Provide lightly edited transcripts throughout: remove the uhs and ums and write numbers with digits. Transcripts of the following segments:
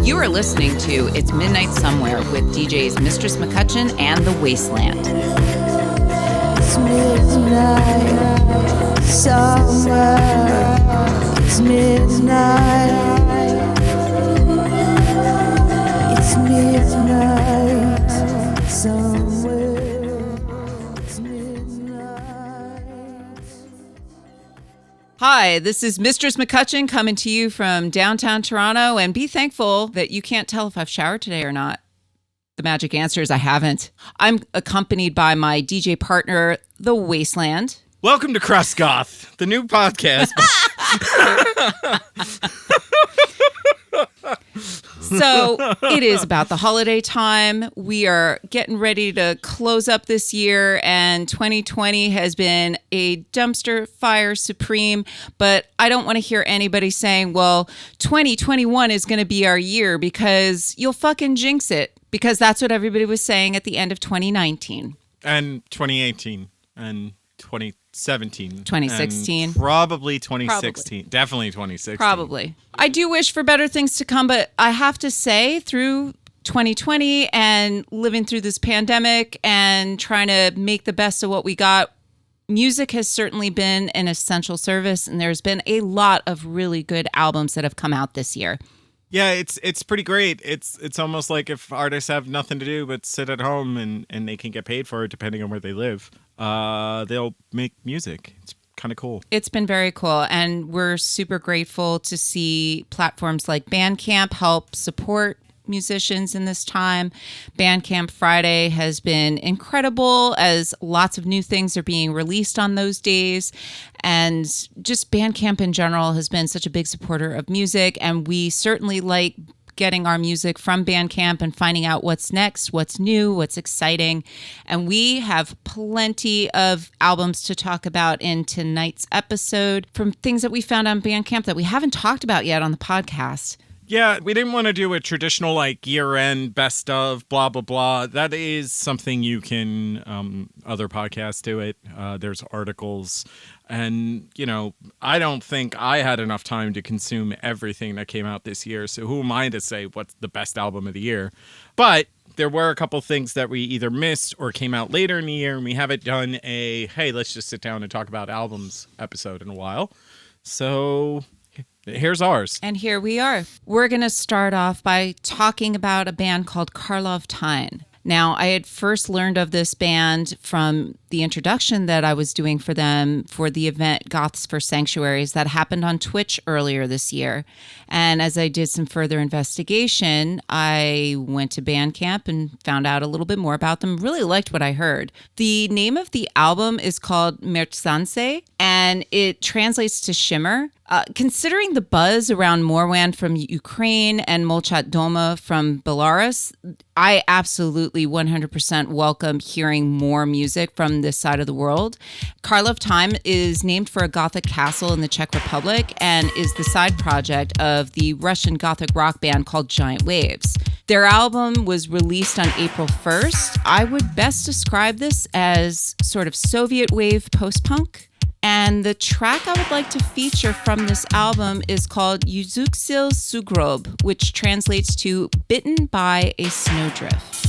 You are listening to It's Midnight Somewhere with DJs Mistress McCutcheon and The Wasteland. It's midnight somewhere. It's midnight. It's midnight somewhere. It's midnight. Hi, this is Mistress McCutcheon coming to you from downtown Toronto, and be thankful that you can't tell if I've showered today or not. The magic answer is I haven't. I'm accompanied by my DJ partner, The Wasteland. Welcome to Crust Goth, the new podcast. So it is about the holiday time. We are getting ready to close up this year, and 2020 has been a dumpster fire supreme. But I don't want to hear anybody saying, well, 2021 is going to be our year, because you'll fucking jinx it, because that's what everybody was saying at the end of 2019. And 2018 and 2017. 2016. And probably 2016. Probably. Definitely 2016. Probably. I do wish for better things to come, but I have to say, through 2020 and living through this pandemic and trying to make the best of what we got, music has certainly been an essential service, and there's been a lot of really good albums that have come out this year. Yeah, it's pretty great. It's almost like if artists have nothing to do but sit at home and they can get paid for it depending on where they live, they'll make music. It's kind of cool. It's been very cool, and we're super grateful to see platforms like Bandcamp help support musicians in this time. Bandcamp Friday has been incredible, as lots of new things are being released on those days. And just Bandcamp in general has been such a big supporter of music, and we certainly like getting our music from Bandcamp and finding out what's next, what's new, what's exciting. And we have plenty of albums to talk about in tonight's episode, from things that we found on Bandcamp that we haven't talked about yet on the podcast. Yeah, we didn't want to do a traditional like year-end best of blah, blah, blah. That is something you can, other podcasts do it. There's articles. And, you know, I don't think I had enough time to consume everything that came out this year. So who am I to say what's the best album of the year? But there were a couple things that we either missed or came out later in the year. And we haven't done a, hey, let's just sit down and talk about albums episode in a while. So here's ours. And here we are. We're going to start off by talking about a band called Karlov Tyne. Now, I had first learned of this band from the introduction that I was doing for them for the event Goths for Sanctuaries that happened on Twitch earlier this year. And as I did some further investigation, I went to Bandcamp and found out a little bit more about them. Really liked what I heard. The name of the album is called Mertzanse, and it translates to shimmer. Considering the buzz around Morwan from Ukraine and Molchat Doma from Belarus, I absolutely 100% welcome hearing more music from this side of the world. Karlov Tyne is named for a Gothic castle in the Czech Republic and is the side project of the Russian Gothic rock band called Giant Waves. Their album was released on April 1st. I would best describe this as sort of Soviet wave post-punk. And the track I would like to feature from this album is called Yuzuksil Sugrob, which translates to Bitten by a Snowdrift.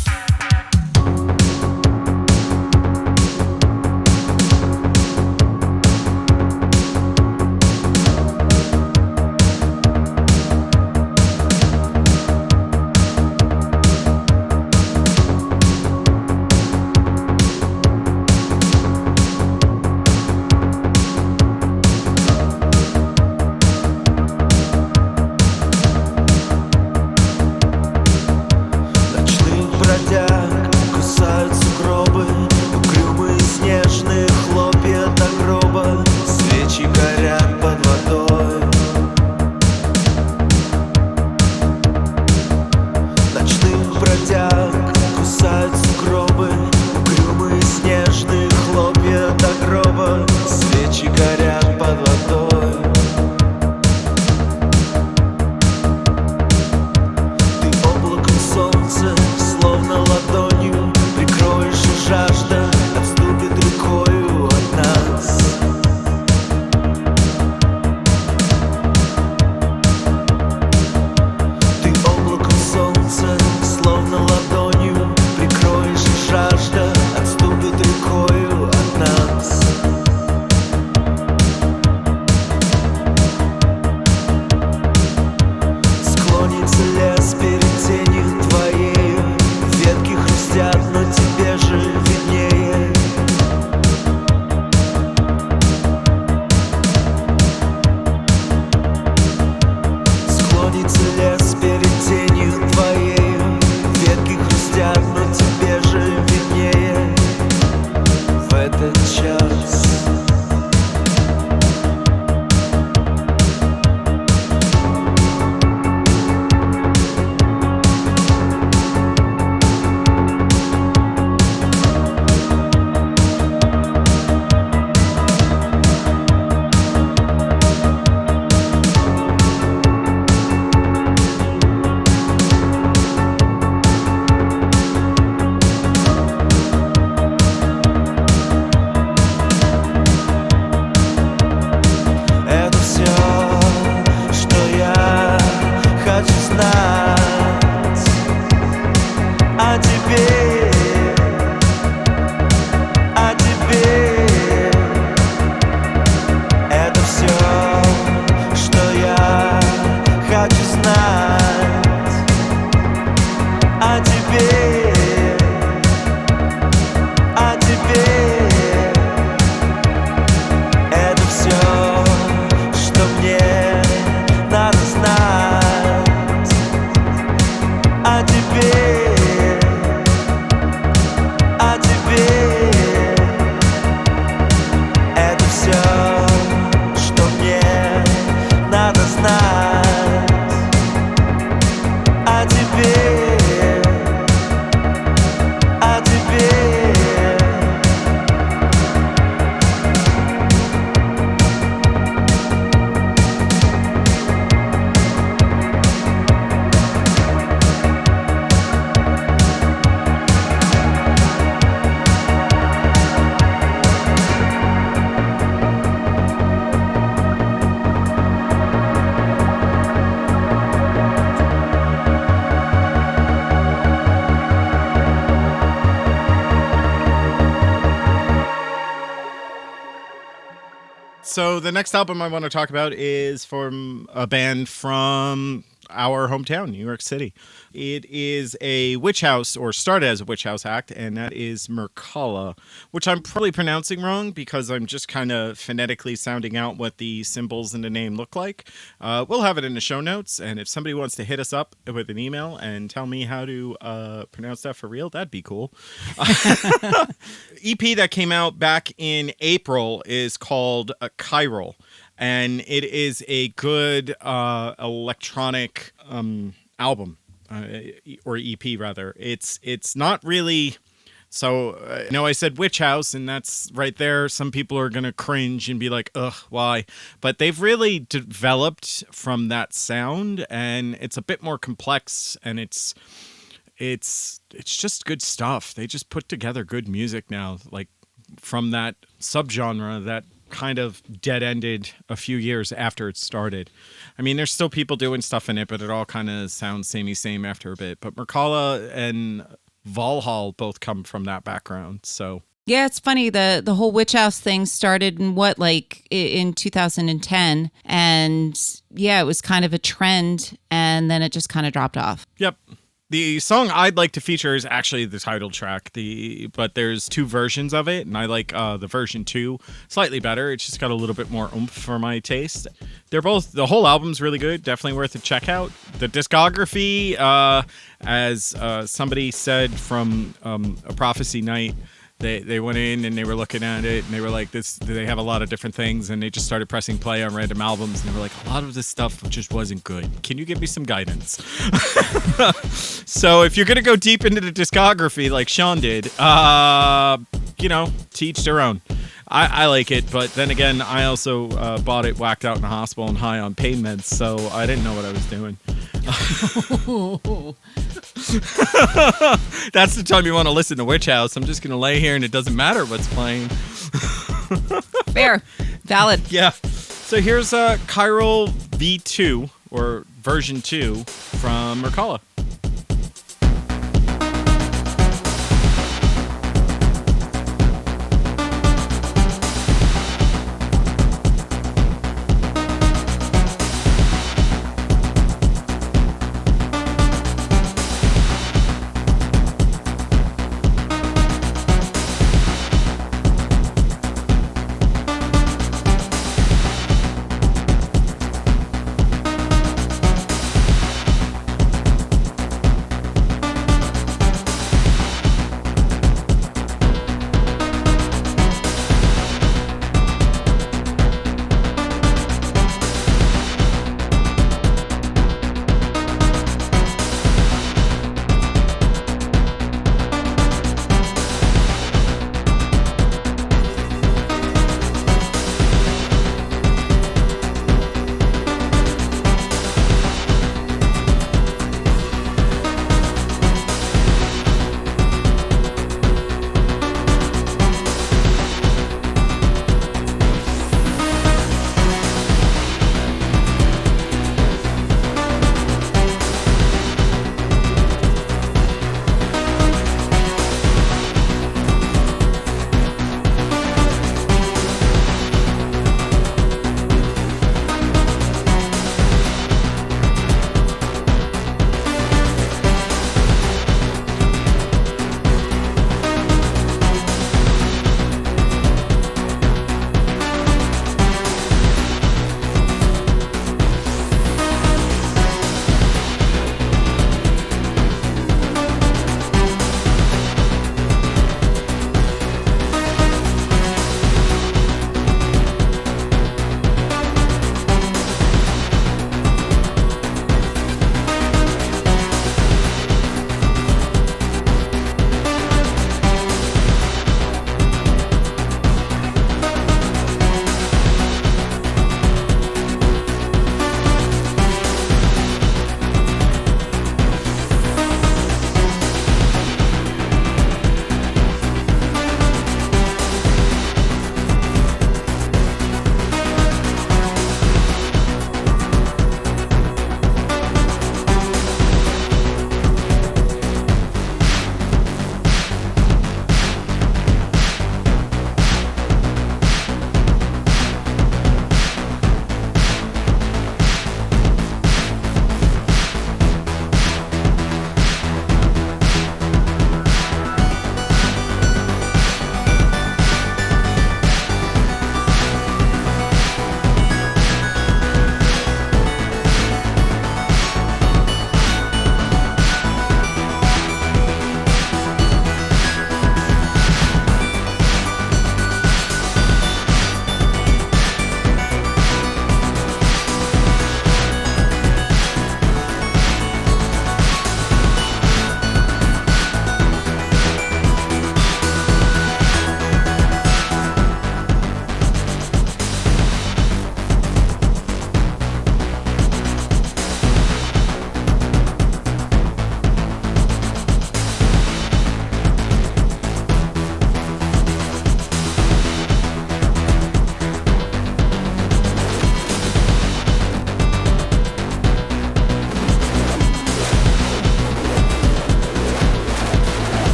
So the next album I want to talk about is from a band from our hometown, New York City. It is a witch house, or started as a witch house act, and that is Merkala, which I'm probably pronouncing wrong because I'm just kind of phonetically sounding out what the symbols in the name look like. We'll have it in the show notes, and if somebody wants to hit us up with an email and tell me how to pronounce that for real, that'd be cool. EP that came out back in April is called Chiral. And it is a good electronic album, or EP rather. It's not really. So, I said witch house, and that's right there. Some people are going to cringe and be like, ugh, why? But they've really developed from that sound, and it's a bit more complex, and it's just good stuff. They just put together good music now, like from that subgenre that kind of dead-ended a few years after it started. I mean, there's still people doing stuff in it, but it all kind of sounds samey-same after a bit. But Merkala and Valhall both come from that background, so... Yeah, it's funny. The whole witch house thing started in 2010. And yeah, it was kind of a trend, and then it just kind of dropped off. Yep. The song I'd like to feature is actually the title track, but there's two versions of it, and I like the version 2 slightly better. It's just got a little bit more oomph for my taste. The whole album's really good, definitely worth a check out. The discography, as somebody said from A Prophecy Night, They went in and they were looking at it and they were like, they have a lot of different things, and they just started pressing play on random albums and they were like, a lot of this stuff just wasn't good. Can you give me some guidance? So if you're going to go deep into the discography like Sean did, to each their own. I like it, but then again, I also bought it whacked out in the hospital and high on pain meds, so I didn't know what I was doing. That's the time you want to listen to Witch House. I'm just going to lay here and it doesn't matter what's playing. Fair. Valid. Yeah. So here's Chiral V2, or version 2, from Merkala.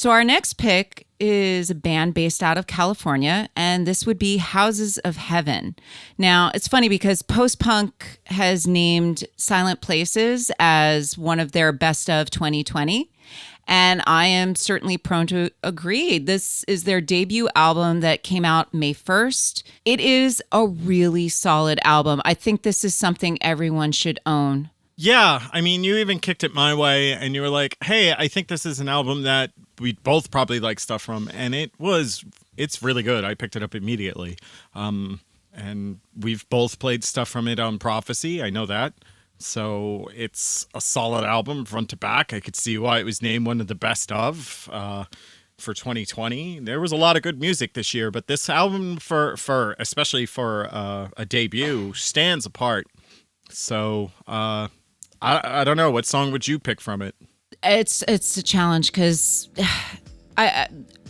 So our next pick is a band based out of California, and this would be Houses of Heaven. Now, it's funny because post-punk has named Silent Places as one of their best of 2020. And I am certainly prone to agree. This is their debut album that came out May 1st. It is a really solid album. I think this is something everyone should own. Yeah, I mean, you even kicked it my way and you were like, hey, I think this is an album that we both probably like stuff from. And it's really good. I picked it up immediately. And we've both played stuff from it on Prophecy. I know that. So it's a solid album front to back. I could see why it was named one of the best of for 2020. There was a lot of good music this year, but this album for especially for a debut stands apart. So I don't know. What song would you pick from it? It's a challenge because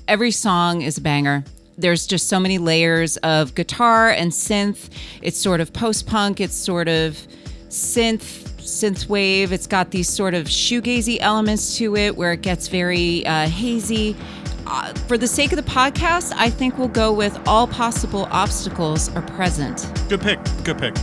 every song is a banger. There's just so many layers of guitar and synth. It's sort of post-punk. It's sort of synth wave. It's got these sort of shoegazy elements to it where it gets very hazy. For the sake of the podcast, I think we'll go with All Possible Obstacles Are Present. Good pick. Good pick.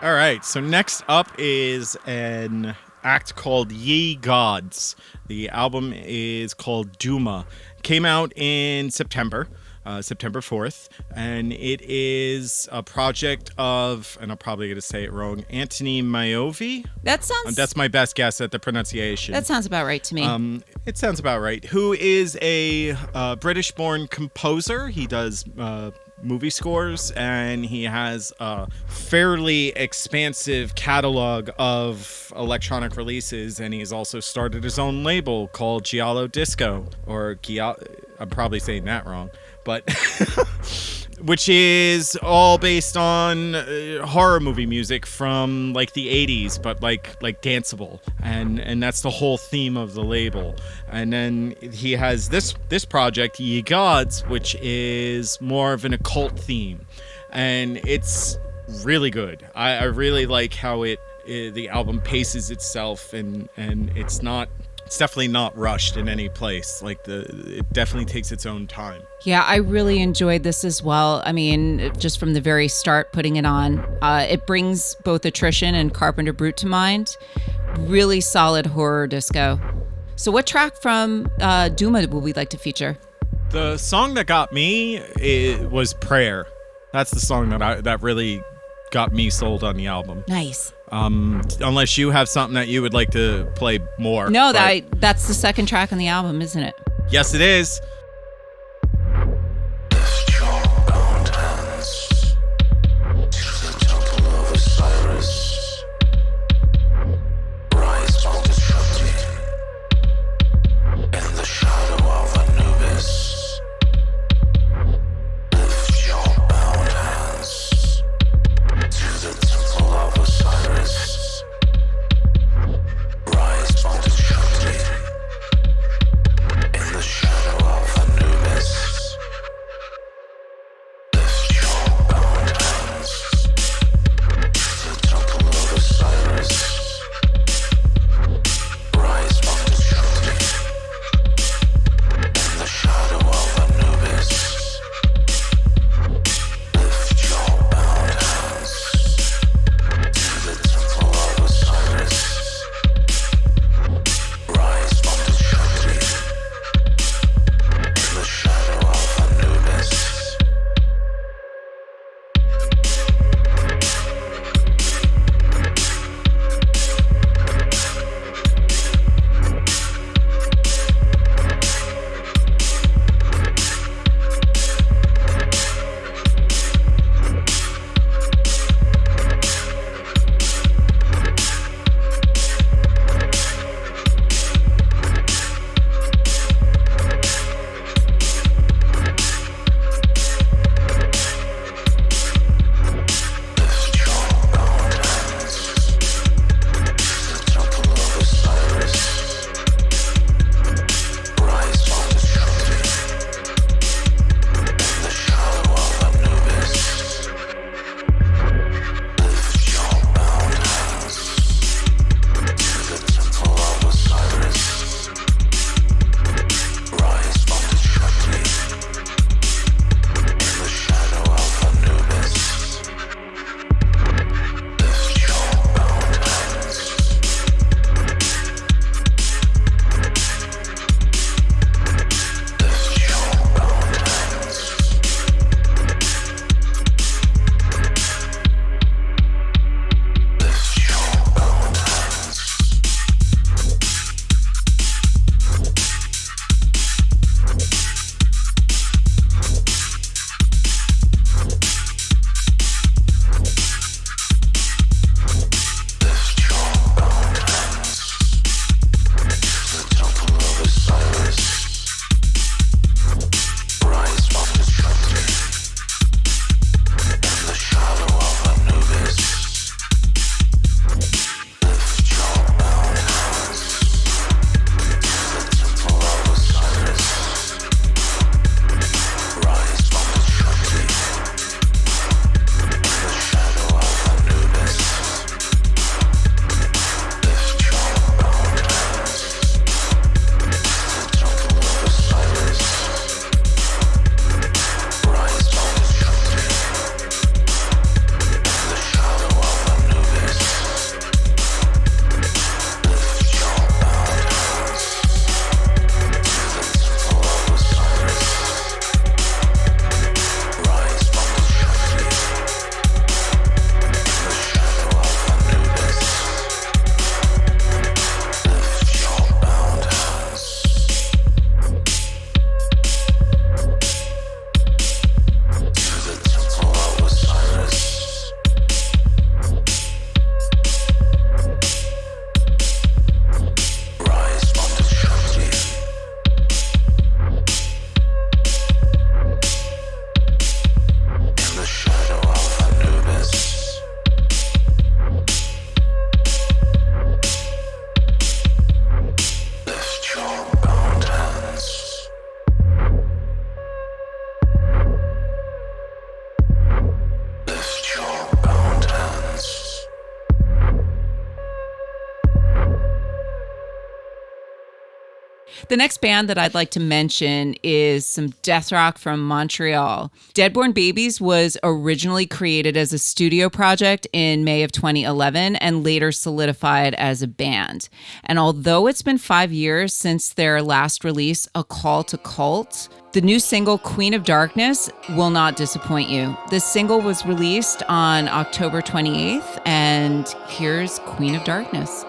All right. So next up is an act called Ye Gods. The album is called Duma. Came out in September 4th, and it is a project of, and I'm probably going to say it wrong, Antoni Maiovvi. That's my best guess at the pronunciation. That sounds about right to me. It sounds about right. Who is a British-born composer. He does movie scores, and he has a fairly expansive catalog of electronic releases, and he's also started his own label called Giallo Disco, or I'm probably saying that wrong, but which is all based on horror movie music from like the 80s, but like danceable, and that's the whole theme of the label. And then he has this project, Ye Gods, which is more of an occult theme, and it's really good. I really like how the album paces itself, and it's definitely not rushed in any place. Like it definitely takes its own time. Yeah, I really enjoyed this as well. I mean, just from the very start, putting it on, it brings both Attrition and Carpenter Brut to mind. Really solid horror disco. So what track from Duma would we like to feature? The song that got me was Prayer. That's the song that really got me sold on the album. Nice. Unless you have something that you would like to play more. No, that's the second track on the album, isn't it? Yes, it is. Lift your bound hands to the temple of Osiris. Rise from the Shakti in the shadow of Anubis. Lift your bound hands to the temple of Osiris. Rise from the Shakti in the shadow of The next band that I'd like to mention is some death rock from Montreal. Deadborn Babies was originally created as a studio project in May of 2011 and later solidified as a band. And although it's been 5 years since their last release, A Call to Cult, the new single Queen of Darkness will not disappoint you. This single was released on October 28th, and here's Queen of Darkness.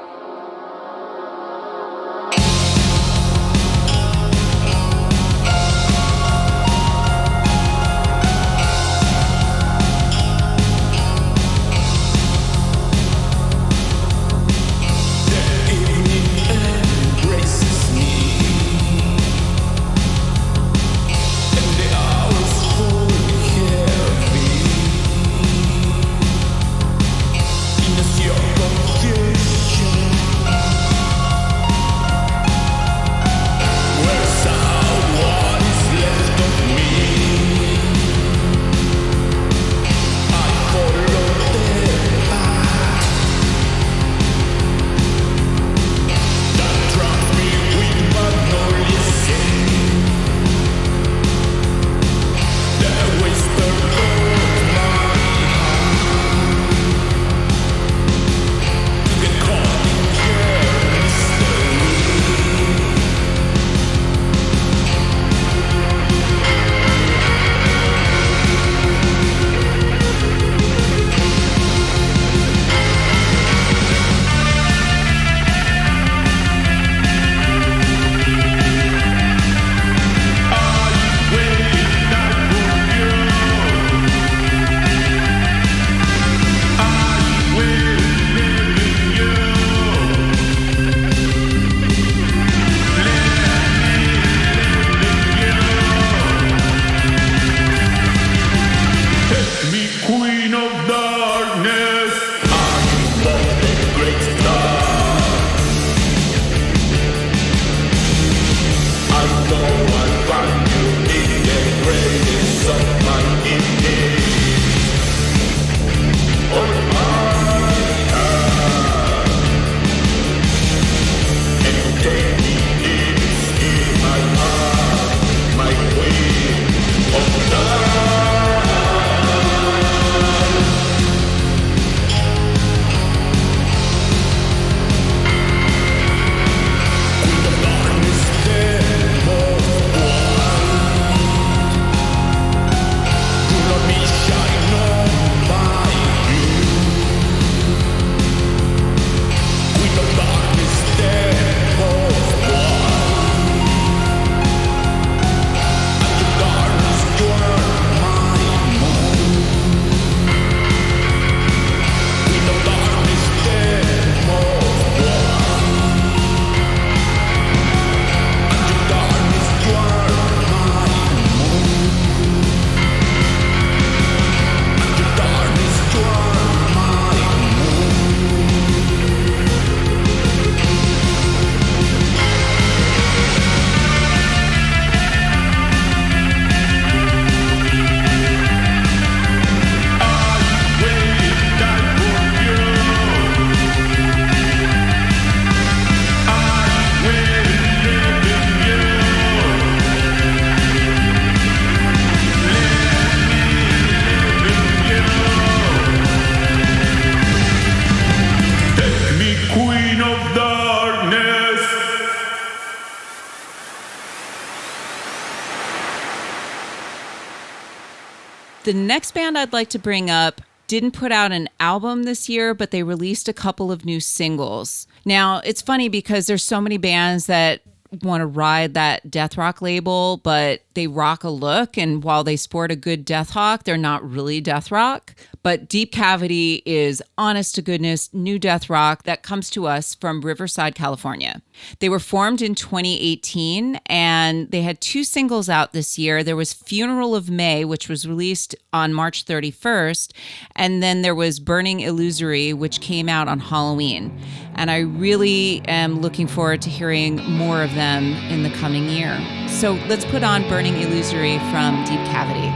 The next band I'd like to bring up didn't put out an album this year, but they released a couple of new singles. Now, it's funny because there's so many bands that want to ride that death rock label, but they rock a look, and while they sport a good death rock, they're not really death rock. But Deep Cavity is honest to goodness new death rock that comes to us from Riverside, California. They were formed in 2018 and they had 2 singles out this year. There was Funeral of May, which was released on March 31st, and then there was Burning Illusory, which came out on Halloween. And I really am looking forward to hearing more of them in the coming year. So let's put on Burning Illusory from Deep Cavity.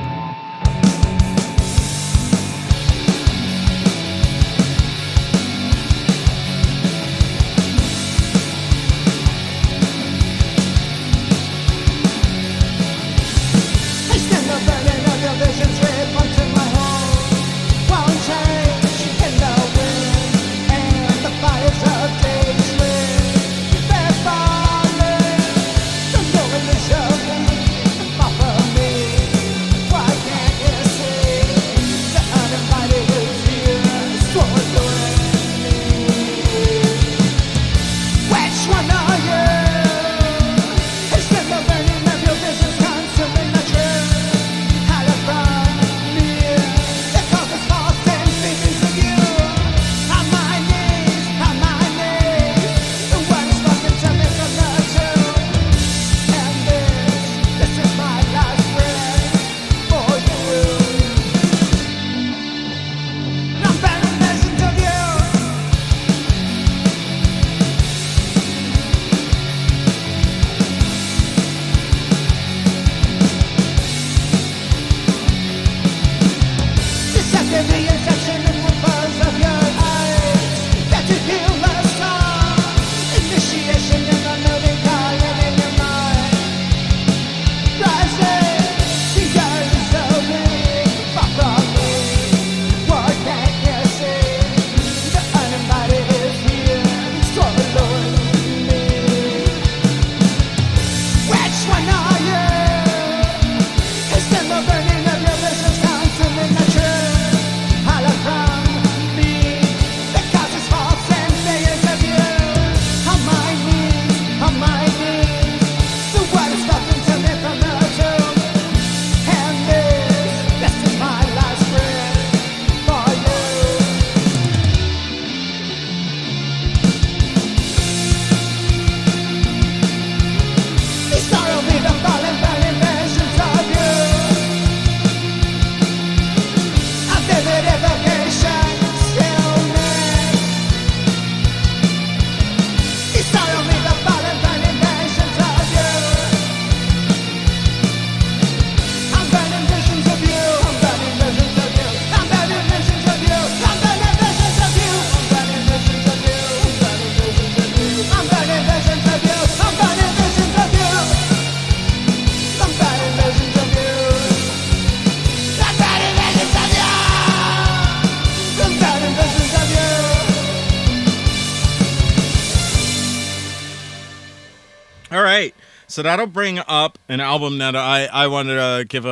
right. So that'll bring up an album that I wanted to give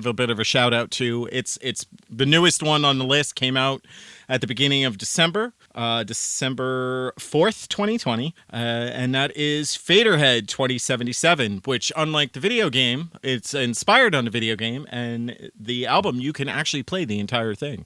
a bit of a shout out to. It's the newest one on the list, came out at the beginning of December, December 4th, 2020, and that is Faderhead 2077, which, unlike the video game, it's inspired on the video game, and the album, you can actually play the entire thing.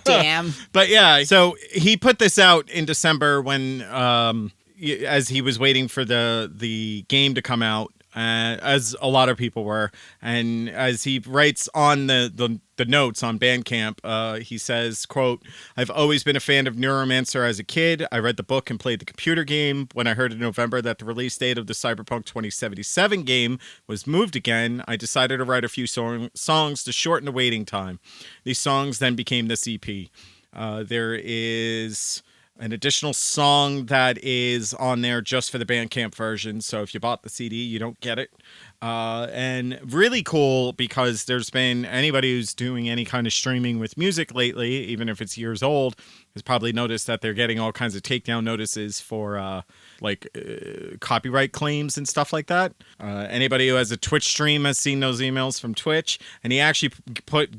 Damn. But yeah, so he put this out in December when, as he was waiting for the game to come out, as a lot of people were, and as he writes on the notes on Bandcamp, he says, quote, "I've always been a fan of Neuromancer as a kid. I read the book and played the computer game. When I heard in November that the release date of the Cyberpunk 2077 game was moved again, I decided to write a few songs to shorten the waiting time. These songs then became this EP. There is an additional song that is on there just for the Bandcamp version. So if you bought the CD, you don't get it. And really cool because there's been anybody who's doing any kind of streaming with music lately, even if it's years old, has probably noticed that they're getting all kinds of takedown notices for copyright claims and stuff like that. Anybody who has a Twitch stream has seen those emails from Twitch, and he actually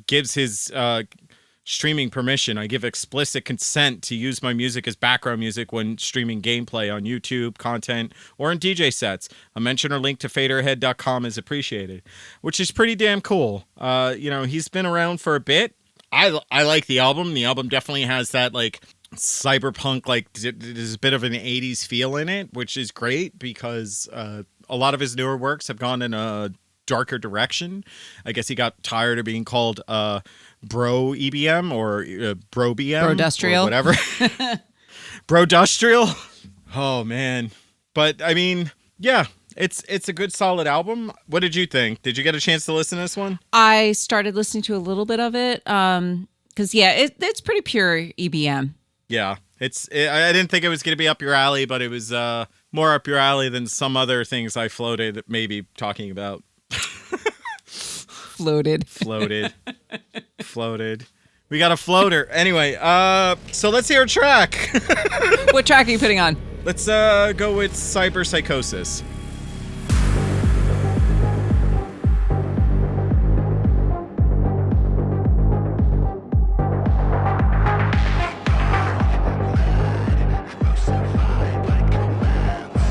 gives his streaming permission. I give explicit consent to use my music as background music when streaming gameplay on YouTube content or in DJ sets. A mention or link to faderhead.com is appreciated, which is pretty damn cool. He's been around for a bit. I like the album. The album definitely has that like cyberpunk, like there's a bit of an 80s feel in it, which is great because a lot of his newer works have gone in a darker direction. I guess he got tired of being called bro EBM or bro BM, Brodustrial, or whatever. Brodustrial. Oh man, but I mean, yeah, it's a good solid album. What did you think? Did you get a chance to listen to this one? I started listening to a little bit of it because it's pretty pure EBM. Yeah, I didn't think it was going to be up your alley, but it was more up your alley than some other things I floated maybe talking about. Floated. We got a floater. Anyway, so let's hear a track. What track are you putting on? Let's go with Cyber Psychosis. Crucified by commands.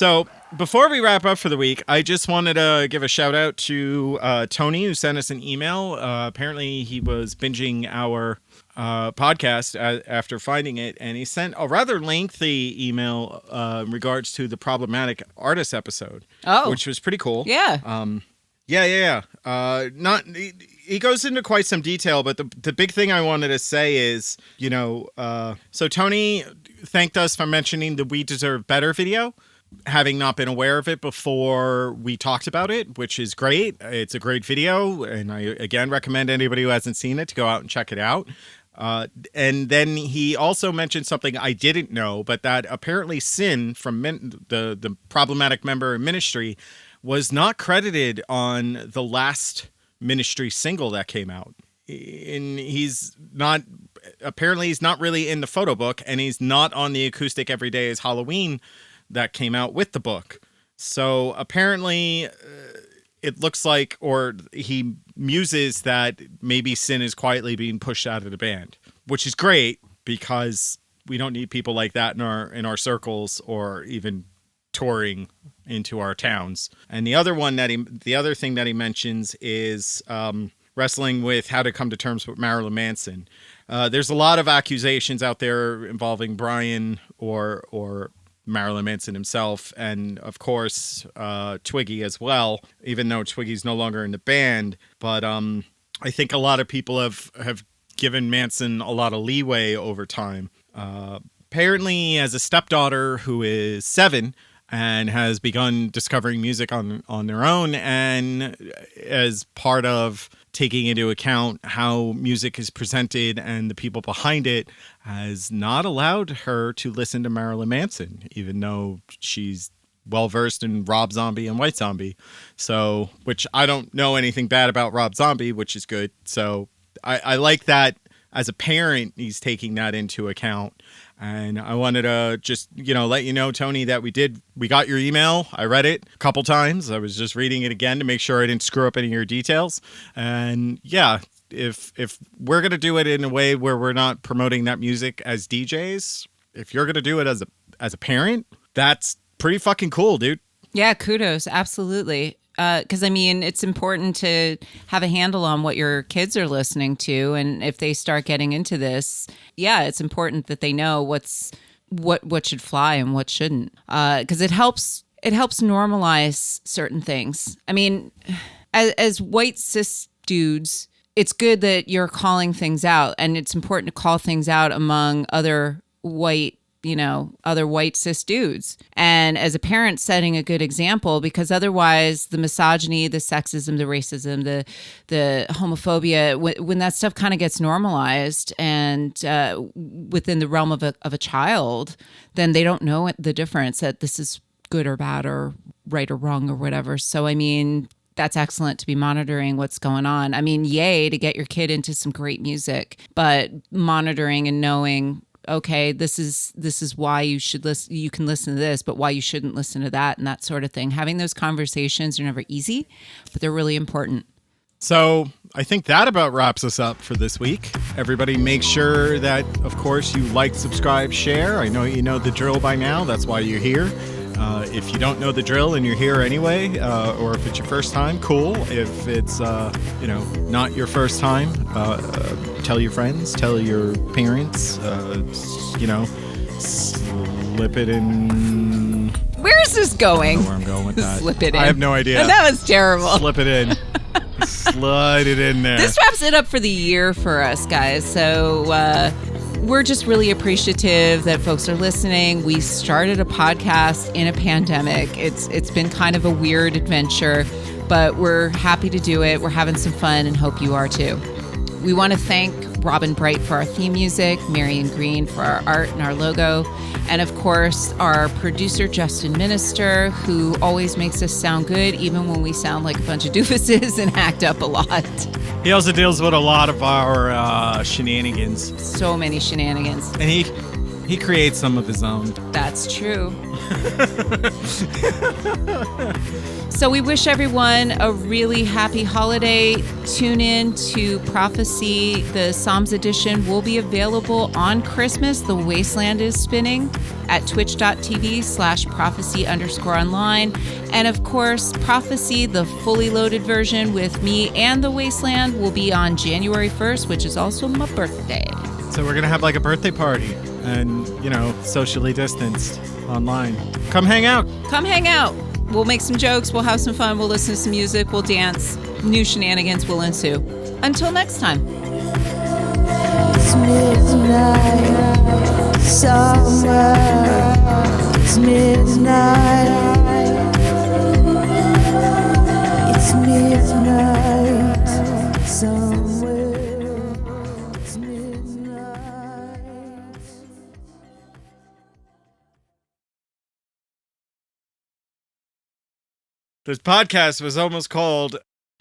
So before we wrap up for the week, I just wanted to give a shout out to Tony, who sent us an email. Apparently, he was binging our podcast after finding it, and he sent a rather lengthy email in regards to the problematic artist episode, which was pretty cool. Yeah. He goes into quite some detail, but the big thing I wanted to say is, so Tony thanked us for mentioning the We Deserve Better video, having not been aware of it before we talked about it, which is great. It's a great video, and I, again, recommend anybody who hasn't seen it to go out and check it out. And then he also mentioned something I didn't know, but that apparently Sin from the problematic member of Ministry was not credited on the last Ministry single that came out. And he's not really in the photo book, and he's not on the acoustic Every Day is Halloween that came out with the book. So apparently it looks like, or he muses that maybe Sin is quietly being pushed out of the band, which is great because we don't need people like that in our circles or even touring into our towns. And the other thing that he mentions is wrestling with how to come to terms with Marilyn Manson. There's a lot of accusations out there involving Brian or Marilyn Manson himself, and of course Twiggy as well, even though Twiggy's no longer in the band. But I think a lot of people have given Manson a lot of leeway over time. Apparently he has a stepdaughter who is 7 and has begun discovering music on their own, and as part of taking into account how music is presented and the people behind it, has not allowed her to listen to Marilyn Manson, even though she's well-versed in Rob Zombie and White Zombie. So, which I don't know anything bad about Rob Zombie, which is good. So I like that as a parent, he's taking that into account. And I wanted to just, let you know, Tony, that we got your email. I read it a couple times. I was just reading it again to make sure I didn't screw up any of your details. And yeah, if we're going to do it in a way where we're not promoting that music as DJs, if you're going to do it as a parent, that's pretty fucking cool, dude. Yeah, kudos. Absolutely. Because, it's important to have a handle on what your kids are listening to. And if they start getting into this, yeah, it's important that they know what should fly and what shouldn't. Because it helps normalize certain things. As white cis dudes, it's good that you're calling things out. And it's important to call things out among other white cis dudes. And as a parent, setting a good example, because otherwise the misogyny, the sexism, the racism, the homophobia, when that stuff kind of gets normalized and within the realm of a child, then they don't know the difference that this is good or bad or right or wrong or whatever. So, that's excellent to be monitoring what's going on. Yay to get your kid into some great music, but monitoring and knowing, okay, this is why you should listen. You can listen to this, but why you shouldn't listen to that, and that sort of thing. Having those conversations are never easy, but they're really important. So I think that about wraps us up for this week. Everybody make sure that, of course, you like, subscribe, share. I know you know the drill by now. That's why you're here. If you don't know the drill and you're here anyway, or if it's your first time, cool. If it's, not your first time, tell your friends, tell your parents, slip it in. Where is this going? I don't know where I'm going with that. Slip it in. I have no idea. That was terrible. Slip it in. Slide it in there. This wraps it up for the year for us, guys. So we're just really appreciative that folks are listening. We started a podcast in a pandemic. It's been kind of a weird adventure, but we're happy to do it. We're having some fun and hope you are too. We want to thank Robin Bright for our theme music, Marion Green for our art and our logo, and of course our producer Justin Minister, who always makes us sound good even when we sound like a bunch of doofuses and act up a lot. He also deals with a lot of our shenanigans. So many shenanigans. And he He creates some of his own. That's true. So we wish everyone a really happy holiday. Tune in to Prophecy. The Psalms edition will be available on Christmas. The Wasteland is spinning at twitch.tv/prophecy_online. And of course, Prophecy, the fully loaded version with me and the Wasteland, will be on January 1st, which is also my birthday. So we're going to have like a birthday party and, socially distanced online. Come hang out. Come hang out. We'll make some jokes. We'll have some fun. We'll listen to some music. We'll dance. New shenanigans will ensue. Until next time. It's midnight, summer. It's midnight. It's midnight, somewhere. It's midnight. This podcast was almost called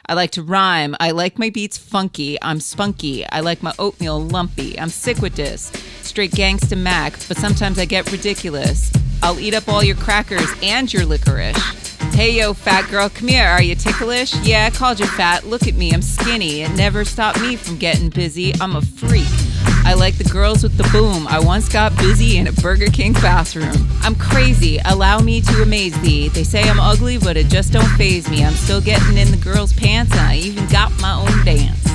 I like to rhyme. I like my beats funky. I'm spunky. I like my oatmeal lumpy. I'm sick with this. Straight gangsta Mac, but sometimes I get ridiculous. I'll eat up all your crackers and your licorice. Hey, yo, fat girl, come here. Are you ticklish? Yeah, I called you fat. Look at me. I'm skinny. It never stopped me from getting busy. I'm a freak. I like the girls with the boom. I once got busy in a Burger King bathroom. I'm crazy. Allow me to amaze thee. They say I'm ugly, but it just don't faze me. I'm still getting in the girls' pants, and I even got my own dance.